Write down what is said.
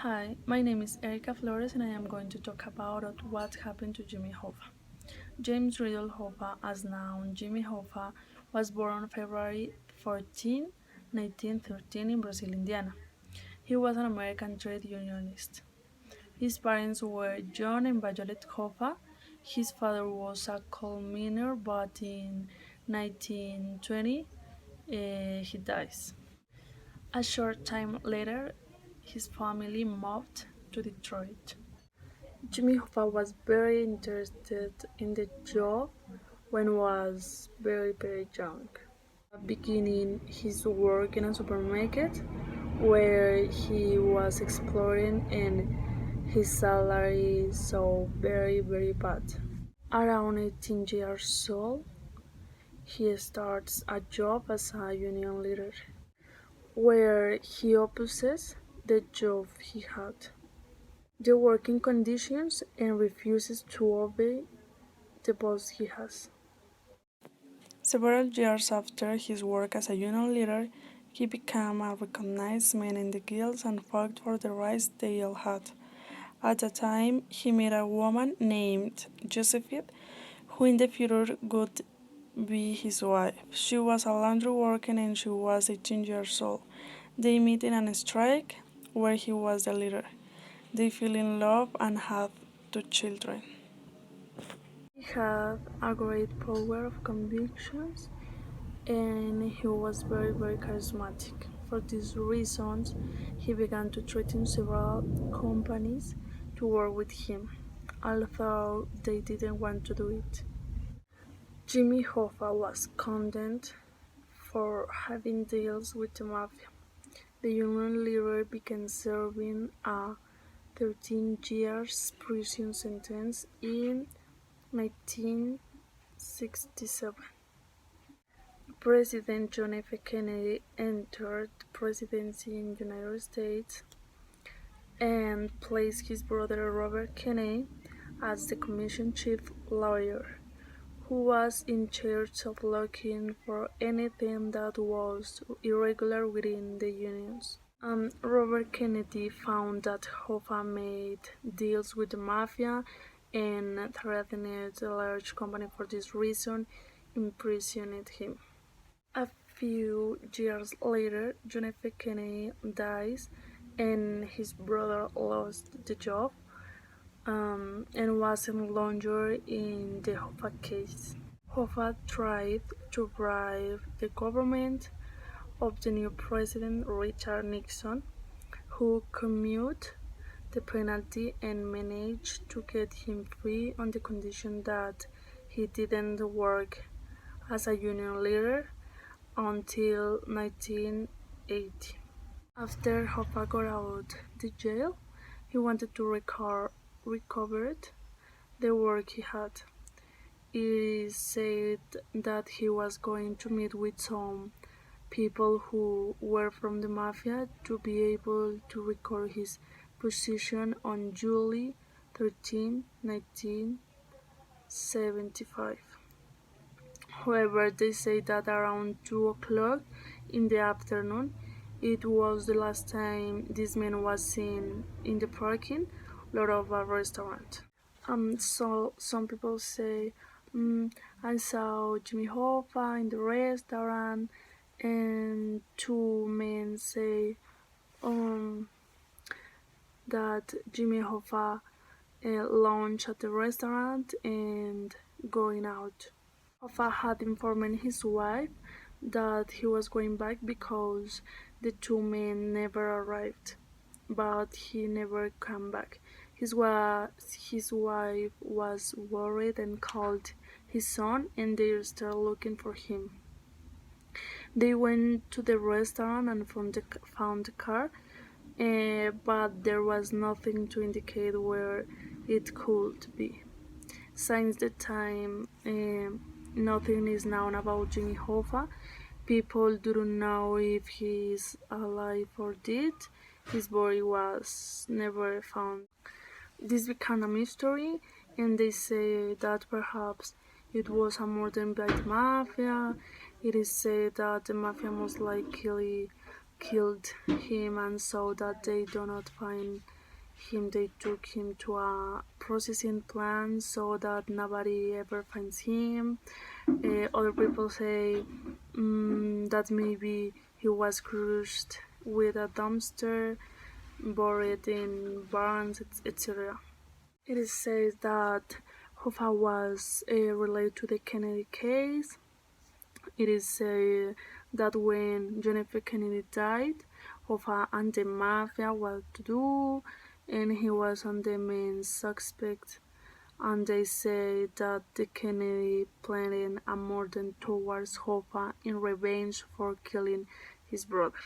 Hi, my name is Erica Flores and I am going to talk about what happened to Jimmy Hoffa. James Riddle Hoffa, as known Jimmy Hoffa, was born on February 14, 1913 in Brazil, Indiana. He was an American trade unionist. His parents were John and Violet Hoffa. His father was a coal miner, but in 1920 he dies. A short time later, his family moved to Detroit. Jimmy Hoffa was very interested in the job when was very young. Beginning his work in a supermarket where he was exploring and his salary so very bad. Around 18 years old, he starts a job as a union leader where he opposes the job he had, the working conditions, and refuses to obey the boss he has. Several years after his work as a union leader, he became a recognized man in the guilds and fought for the rights they all had. At the time, he met a woman named Josephine, who in the future would be his wife. She was a laundry worker and she was 18 years old. They met in a strike where he was the leader. They fell in love and had 2 children. He had a great power of convictions and he was very charismatic. For these reasons, he began to threaten several companies to work with him, although they didn't want to do it. Jimmy Hoffa was condemned for having deals with the mafia. The union leader began serving a 13 years prison sentence in 1967. President John F. Kennedy entered presidency in the United States and placed his brother Robert Kennedy as the commission chief lawyer, who was in charge of looking for anything that was irregular within the unions. Robert Kennedy found that Hoffa made deals with the mafia and threatened a large company. For this reason, imprisoned him. A few years later, John F. Kennedy dies and his brother lost the job and was no longer in the Hoffa case. Hoffa tried to bribe the government of the new president Richard Nixon, who commuted the penalty and managed to get him free on the condition that he didn't work as a union leader until 1980. After Hoffa got out the jail, he wanted to recover the work he had. It is said that he was going to meet with some people who were from the mafia to be able to record his position on July 13, 1975. However, they say that around 2 o'clock in the afternoon, it was the last time this man was seen in the parking lot of a restaurant. So some people say, I saw Jimmy Hoffa in the restaurant, and 2 men say that Jimmy Hoffa launched at the restaurant and going out. Hoffa had informed his wife that he was going back because the 2 men never arrived, but he never came back. His wife was worried and called his son, and they started looking for him. They went to the restaurant and found the car, but there was nothing to indicate where it could be. Since the time, nothing is known about Jimmy Hoffa. People do not know if he is alive or dead. His body was never found. This became a mystery, and they say that perhaps it was a murder by the mafia. It is said that the mafia most likely killed him, and so that they do not find him, they took him to a processing plant so that nobody ever finds him. Other people say that maybe he was crushed with a dumpster, buried in barns, etc. It is said that Hoffa was related to the Kennedy case. It is said that when John F. Kennedy died, Hoffa and the mafia what to do, and he was on the main suspect. And they say that the Kennedy planned a murder towards Hoffa in revenge for killing his brother.